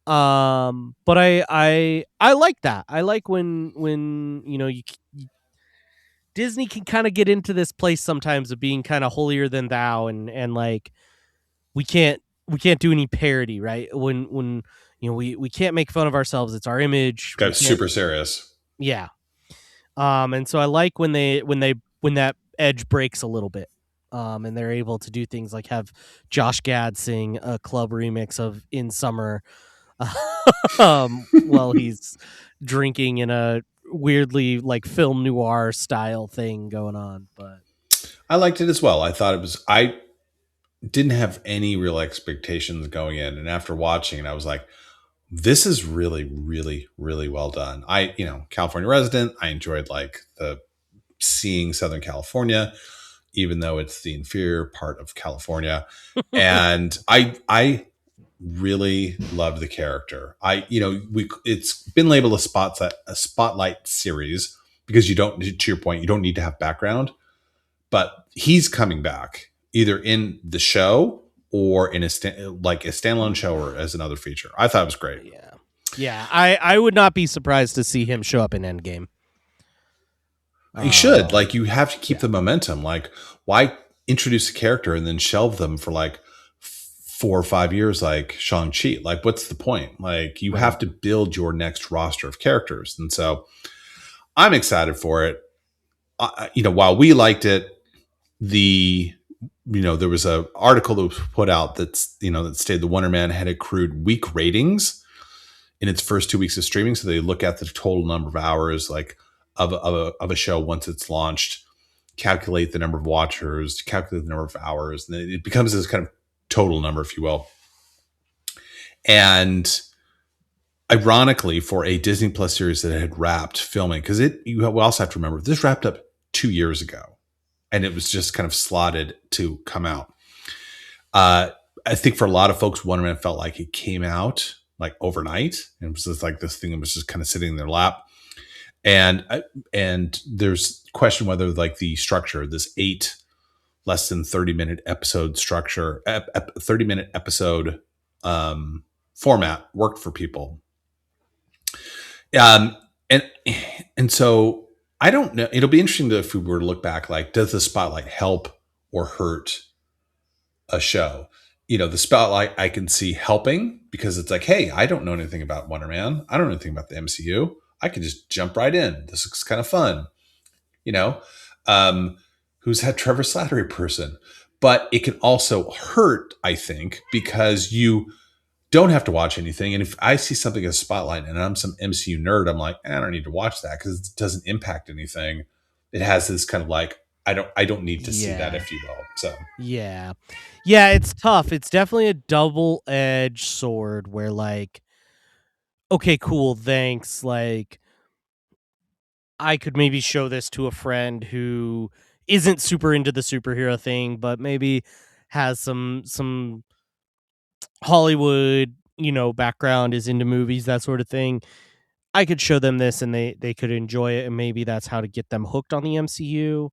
But I like that. I like when Disney can kind of get into this place sometimes of being kind of holier than thou, and we can't do any parody, right? When we can't make fun of ourselves. It's our image. Got super serious. Yeah. And so I like when that edge breaks a little bit. And they're able to do things like have Josh Gad sing a club remix of In Summer while he's drinking in a weirdly film noir style thing going on. But I liked it as well. I thought I didn't have any real expectations going in, and after watching it I was like, this is really, really, really well done. California resident, I enjoyed the seeing Southern California, even though it's the inferior part of California. And I really loved the character. It's been labeled a spotlight series because you don't, to your point, you don't need to have background, but he's coming back either in the show or in a standalone show or as another feature. I thought it was great. Yeah. I would not be surprised to see him show up in Endgame. You should. You have to keep the momentum. Why introduce a character and then shelve them for 4 or 5 years like Shang-Chi? What's the point? You have to build your next roster of characters. And so I'm excited for it. While we liked it, there was an article that was put out that stated the Wonder Man had accrued weak ratings in its first 2 weeks of streaming. So they look at the total number of hours of a show once it's launched, calculate the number of watchers, calculate the number of hours, and it becomes this kind of total number, if you will. And ironically, for a Disney Plus series that had wrapped filming, because you also have to remember this wrapped up 2 years ago, and it was just kind of slotted to come out. I think for a lot of folks, Wonder Man felt like it came out like overnight, and it was just like this thing that was just kind of sitting in their lap. And there's question whether like the structure, this 8 less than 30-minute episode structure, 30-minute episode format worked for people. And so I don't know. It'll be interesting if we were to look back, like, does the spotlight help or hurt a show? The spotlight I can see helping, because it's like, hey, I don't know anything about Wonder Man. I don't know anything about the MCU. I can just jump right in. This looks kind of fun. Who's that Trevor Slattery person? But it can also hurt, I think, because you don't have to watch anything. And if I see something as Spotlight and I'm some MCU nerd, I'm like, I don't need to watch that because it doesn't impact anything. It has this kind of like, I don't need to see that, if you will. So yeah, it's tough. It's definitely a double-edged sword where like, okay, cool, thanks. Like, I could maybe show this to a friend who isn't super into the superhero thing, but maybe has some Hollywood, background, is into movies, that sort of thing. I could show them this and they could enjoy it, and maybe that's how to get them hooked on the MCU.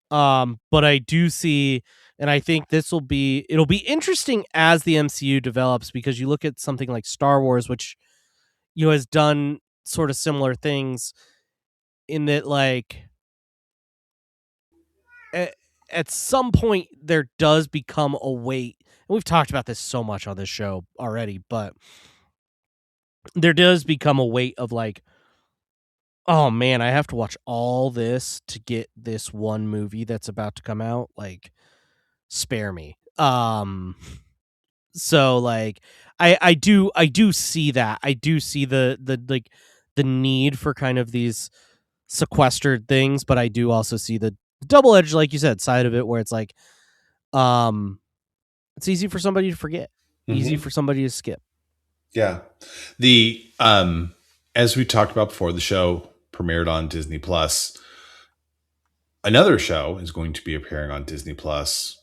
But I do see, and I think it'll be interesting as the MCU develops, because you look at something like Star Wars, which has done sort of similar things in that, like, at some point there does become a weight, and we've talked about this so much on this show already, but there does become a weight of like, oh man, I have to watch all this to get this one movie that's about to come out. Like, spare me. So like, I do see that. I do see the need for kind of these sequestered things, but I do also see the double-edged, like you said, side of it, where it's like, it's easy for somebody to forget, easy for somebody to skip. Yeah. The as we talked about before, the show premiered on Disney Plus. Another show is going to be appearing on Disney Plus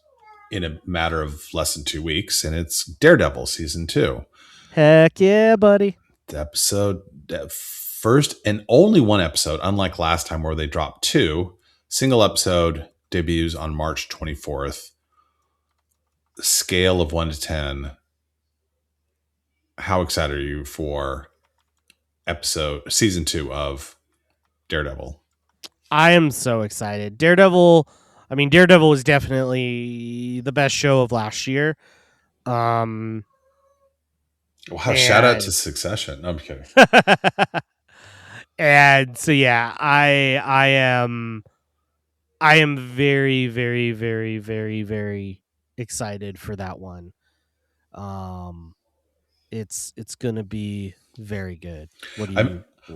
in a matter of less than 2 weeks, and it's Daredevil season 2. Heck yeah, buddy. The first and only one episode, unlike last time where they dropped 2. Single episode debuts on March 24th. Scale of 1 to 10. How excited are you for season 2 of Daredevil? I am so excited. Daredevil was definitely the best show of last year. Wow, shout out to Succession. No, I'm kidding. And so yeah, I am very, very, very, very, very excited for that one. It's gonna be very good.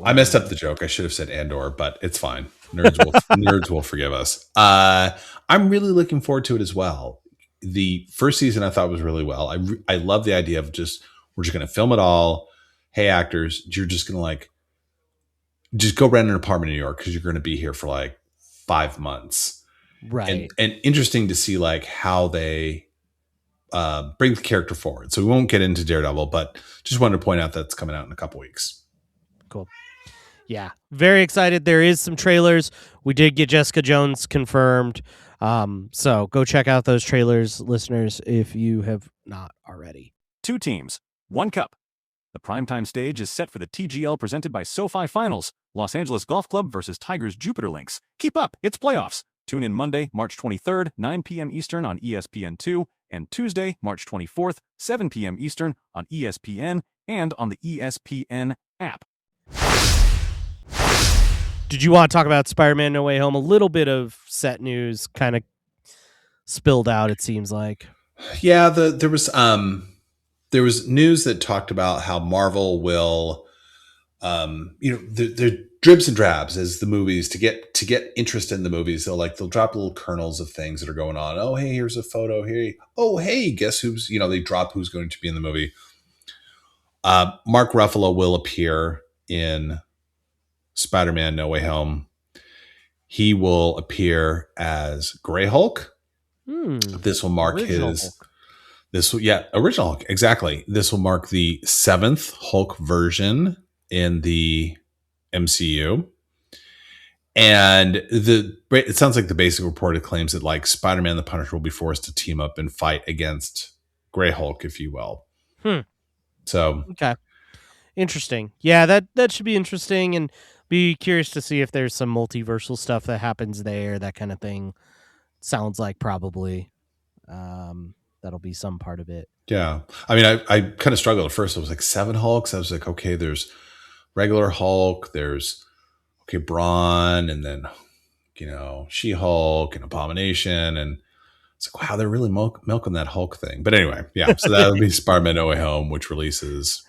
I messed up the joke. I should have said Andor, but it's fine. Nerds will forgive us. I'm really looking forward to it as well. The first season I thought was really well. I love the idea of we're just going to film it all. Hey, actors, you're just going to just go rent an apartment in New York because you're going to be here for like 5 months. Right. And interesting to see like how they bring the character forward. So we won't get into Daredevil, but just wanted to point out that's coming out in a couple weeks. Cool. Yeah, very excited. There is some trailers. We did get Jessica Jones confirmed. So go check out those trailers, listeners, if you have not already. 2 teams, 1 cup. The primetime stage is set for the TGL presented by SoFi Finals. Los Angeles Golf Club versus Tigers Jupiter Links. Keep up, it's playoffs. Tune in Monday, March 23rd, 9 p.m. Eastern on ESPN2, and Tuesday, March 24th, 7 p.m. Eastern on ESPN and on the ESPN app. Did you want to talk about Spider-Man No Way Home? A little bit of set news kind of spilled out, it seems like. Yeah, there was news that talked about how Marvel will, they're dribs and drabs as the movies to get interest in the movies. They'll drop little kernels of things that are going on. Oh, hey, here's a photo. Hey, oh, hey, guess who's, they drop who's going to be in the movie. Mark Ruffalo will appear in Spider-Man No Way Home. He will appear as Grey Hulk. This will mark original Hulk, exactly. This will mark the 7th Hulk version in the MCU. And it sounds like the basic report claims that like Spider-Man and the Punisher will be forced to team up and fight against Grey Hulk, if you will. So okay, interesting. Yeah, that should be interesting, and be curious to see if there's some multiversal stuff that happens there, that kind of thing. Sounds like probably that'll be some part of it. Yeah, I mean, I kind of struggled at first. It was like 7 Hulks. I was like, okay, there's regular Hulk, there's Braun, and then She-Hulk and Abomination, and it's like, wow, they're really milking that Hulk thing. But anyway, yeah. So that would be Spider-Man No Way Home, which releases.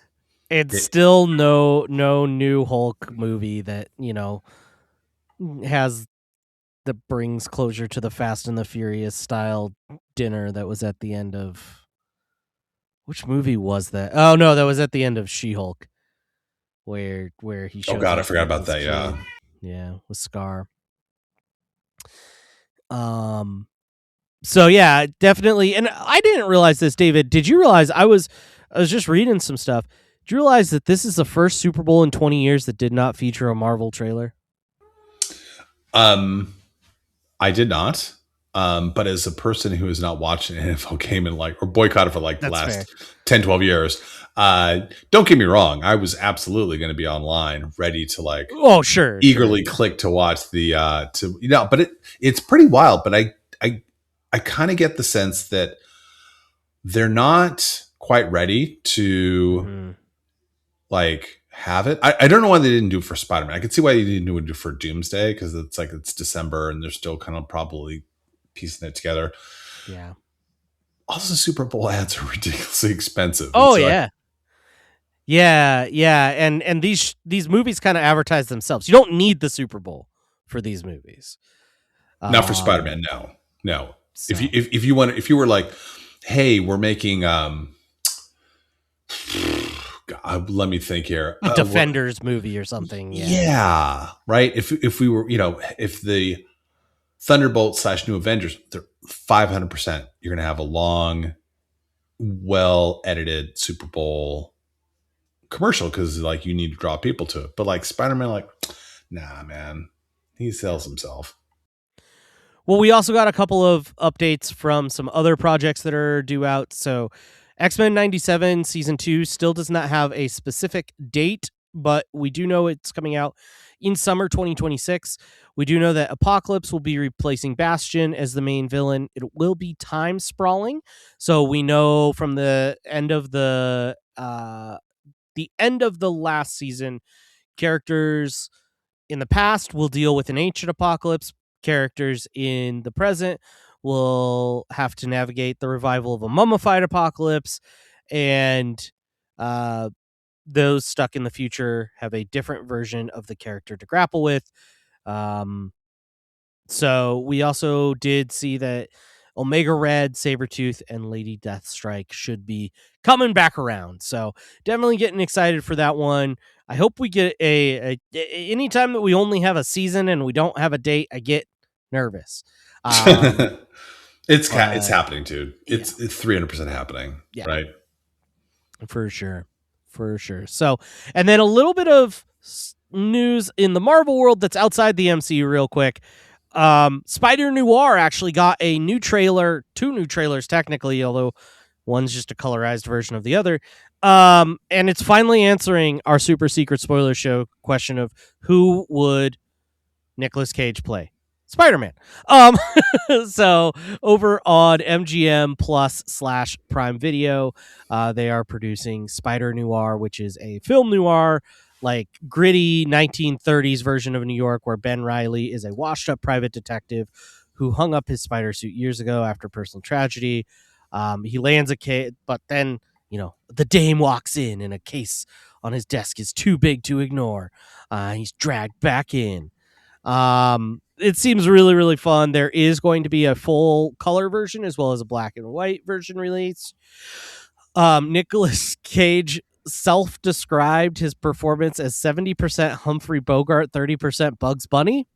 It's still no new Hulk movie that that brings closure to the Fast and the Furious style dinner that was at the end of. Which movie was that? Oh no, that was at the end of She-Hulk, where he shows. Oh God, I forgot about that. Yeah, with Scar. So yeah, definitely. And I didn't realize this, David. Did you realize I was just reading some stuff? Did you realize that this is the first Super Bowl in 20 years that did not feature a Marvel trailer? I did not. But as a person who has not watched an NFL game in or boycotted for the last 10, 12 years, don't get me wrong. I was absolutely going to be online ready to eagerly click to watch the, but it's pretty wild. But I kind of get the sense that they're not quite ready to have it. I don't know why they didn't do it for Spider-Man. I could see why they didn't do it for Doomsday, because it's December and they're still kind of probably piecing it together. Yeah. Also, Super Bowl ads are ridiculously expensive. Oh, yeah. Yeah. And these movies kind of advertise themselves. You don't need the Super Bowl for these movies. Not for Spider-Man. No. So. If you were like, hey, we're making God, let me think here. Defenders movie or something. Yeah. Right. If we were, if the Thunderbolt / New Avengers, they're 500%. You're going to have a long, well edited Super Bowl commercial because you need to draw people to it. But Spider-Man, nah, man, he sells himself. Well, we also got a couple of updates from some other projects that are due out. So X-Men 97 Season 2 still does not have a specific date, but we do know it's coming out in summer 2026. We do know that Apocalypse will be replacing Bastion as the main villain. It will be time sprawling. So we know from the end of the last season, characters in the past will deal with an ancient apocalypse. Characters in the present will have to navigate the revival of a mummified apocalypse, and those stuck in the future have a different version of the character to grapple with. So we also did see that Omega Red, Sabretooth, and Lady Deathstrike should be coming back around. So definitely getting excited for that one. I hope we get anytime that we only have a season and we don't have a date, I get nervous. It's happening, dude. It's 300% happening. Yeah. Right. For sure. So, and then a little bit of news in the Marvel world that's outside the MCU real quick. Spider Noir actually got a new trailer, 2 new trailers technically, although one's just a colorized version of the other. And it's finally answering our super secret spoiler show question of who would Nicolas Cage play? Spider-Man. So over on MGM Plus / Prime Video, they are producing Spider Noir, which is a film noir, gritty 1930s version of New York, where Ben Reilly is a washed-up private detective who hung up his spider suit years ago after personal tragedy. He lands a case, but then the dame walks in a case on his desk is too big to ignore. He's dragged back in. It seems really, really fun. There is going to be a full color version as well as a black and white version released. Nicolas Cage self-described his performance as 70% Humphrey Bogart, 30% Bugs Bunny,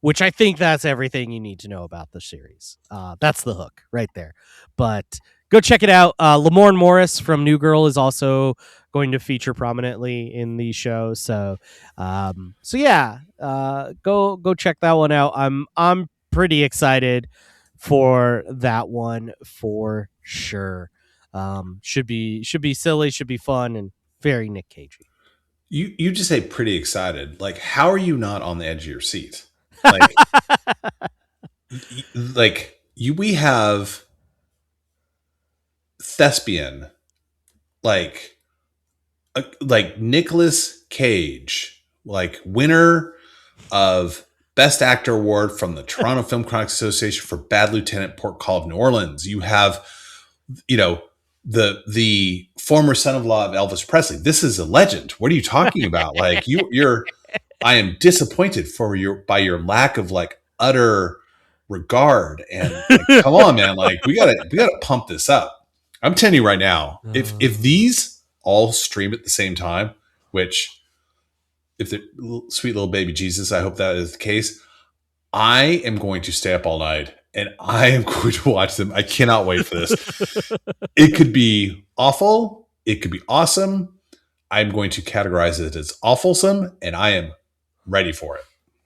which I think that's everything you need to know about the series. That's the hook right there. But go check it out. Lamorne Morris from New Girl is also going to feature prominently in the show. So yeah, go check that one out. I'm pretty excited for that one for sure. Should be silly, should be fun, and very Nick Cagey. You just say pretty excited. Like, how are you not on the edge of your seat? Like, we have thespian, like Nicolas Cage, like winner of Best Actor Award from the Toronto Film Critics Association for Bad Lieutenant, Port Call of New Orleans. You have, the former son-in-law of Elvis Presley. This is a legend. What are you talking about? Like I am disappointed by your lack of like utter regard. And like, come on, man. Like we gotta pump this up. I'm telling you right now, if these all stream at the same time, which if the sweet little baby Jesus, I hope that is the case, I am going to stay up all night and I am going to watch them. I cannot wait for this. It could be awful. It could be awesome. I'm going to categorize it as awfulsome, and I am ready for it.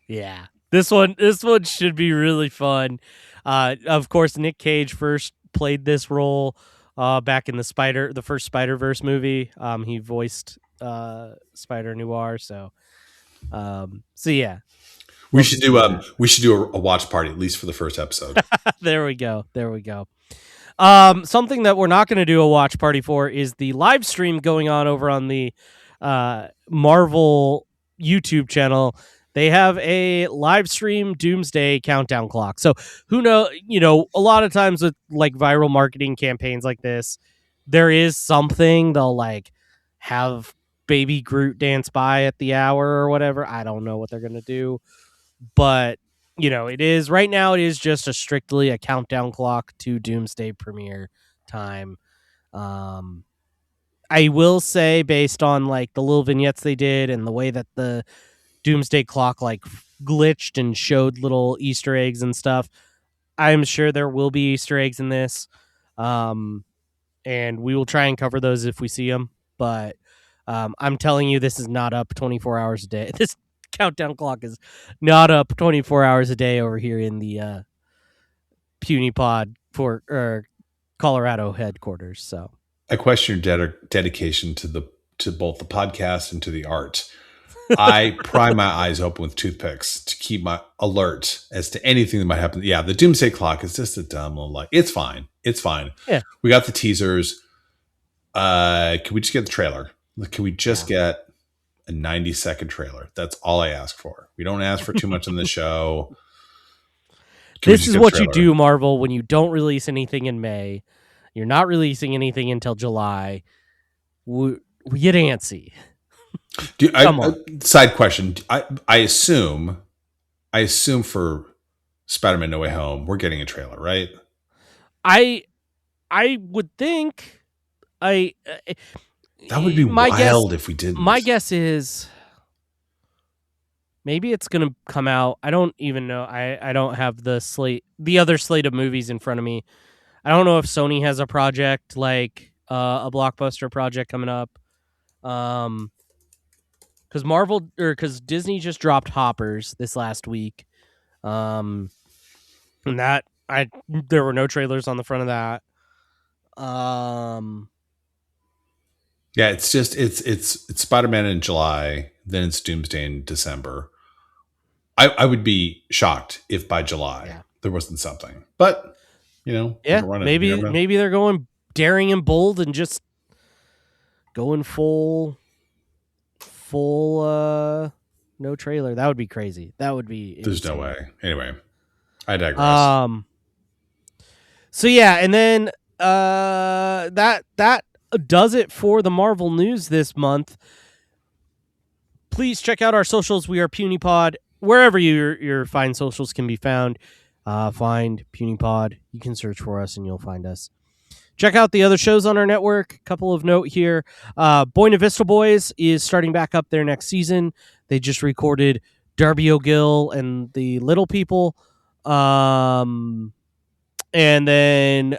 Yeah. This one should be really fun. Of course, Nick Cage first played this role back in the first Spider-Verse movie. He voiced Spider Noir. So yeah. We should do a watch party, at least for the first episode. There we go. Something that we're not going to do a watch party for is the live stream going on over on the Marvel YouTube channel. They have a live stream Doomsday countdown clock. So who know, a lot of times with like viral marketing campaigns like this, there is something they'll like have Baby Groot dance by at the hour or whatever. I don't know what they're going to do, but it is just strictly a countdown clock to Doomsday premiere time. I will say, based on like the little vignettes they did and the way that the Doomsday clock like glitched and showed little Easter eggs and stuff, I'm sure there will be Easter eggs in this. And we will try and cover those if we see them. But I'm telling you, this is not up 24 hours a day. This countdown clock is not up 24 hours a day over here in the Puny Pod for Colorado headquarters. So I question your dedication to both the podcast and to the art. I pry my eyes open with toothpicks to keep my alert as to anything that might happen. Yeah, the Doomsday clock is just a dumb little like. It's fine. Yeah, we got the teasers. Can we just get the trailer? Can we just get a 90-second trailer? That's all I ask for. We don't ask for too much on the show. This is what you do, Marvel, when you don't release anything in May. You're not releasing anything until July. We get antsy. Side question. I assume for Spider-Man No Way Home, we're getting a trailer, right? I would think that would be wild if we didn't. My guess is maybe it's going to come out. I don't even know. I don't have the other slate of movies in front of me. I don't know if Sony has a project like a blockbuster project coming up. Because Disney just dropped Hoppers this last week. And there were no trailers on the front of that. Yeah, it's Spider-Man in July, then it's Doomsday in December. I would be shocked if by July there wasn't something. But maybe they're going daring and bold and just going full no trailer. That would be crazy. That would be There's insane. No way. Anyway, I digress. So yeah, and then that does it for the Marvel news this month. Please check out our socials. We are Puny Pod. Wherever your fine socials can be found, find Puny Pod. You can search for us and you'll find us. Check out the other shows on our network. Couple of note here. Buena Vista Boys is starting back up their next season. They just recorded Darby O'Gill and the Little People. And then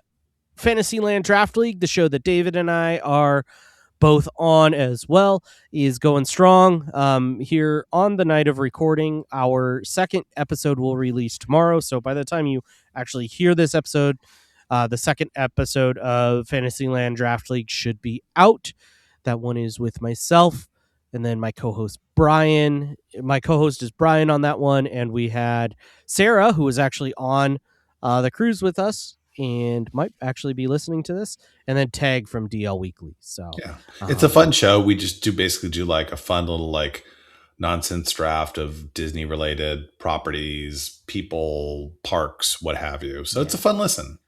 Fantasyland Draft League, the show that David and I are both on as well, is going strong. Here on the night of recording, our second episode will release tomorrow. So by the time you actually hear this episode, the second episode of Fantasyland Draft League should be out. That one is with myself and then my co-host Brian. My co-host is Brian on that one, and we had Sarah, who was actually on the cruise with us and might actually be listening to this, and then Tag from DL Weekly. So yeah, it's a fun show. We just basically do like a fun little like nonsense draft of Disney related properties, people, parks, what have you. So it's a fun listen.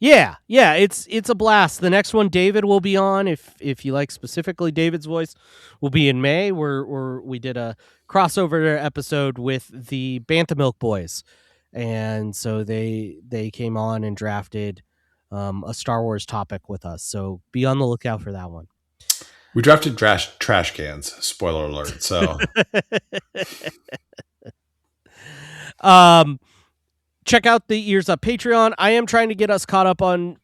Yeah, it's a blast. The next one David will be on, if you like specifically David's voice, will be in May, where we did a crossover episode with the Bantha Milk Boys. And so they came on and drafted a Star Wars topic with us. So be on the lookout for that one. We drafted trash cans. Spoiler alert. So, check out the Ears Up Patreon. I am trying to get us caught up on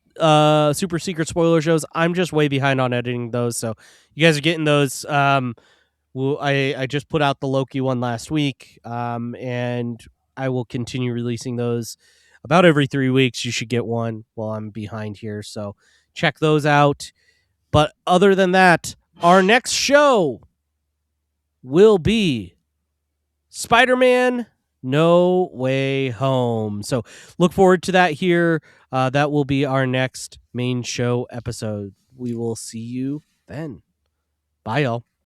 super secret spoiler shows. I'm just way behind on editing those, so you guys are getting those. I just put out the Loki one last week, and I will continue releasing those about every 3 weeks. You should get one while I'm behind here, so check those out. But other than that, our next show will be Spider-Man No Way Home. So look forward to that here. That will be our next main show episode. We will see you then. Bye, y'all.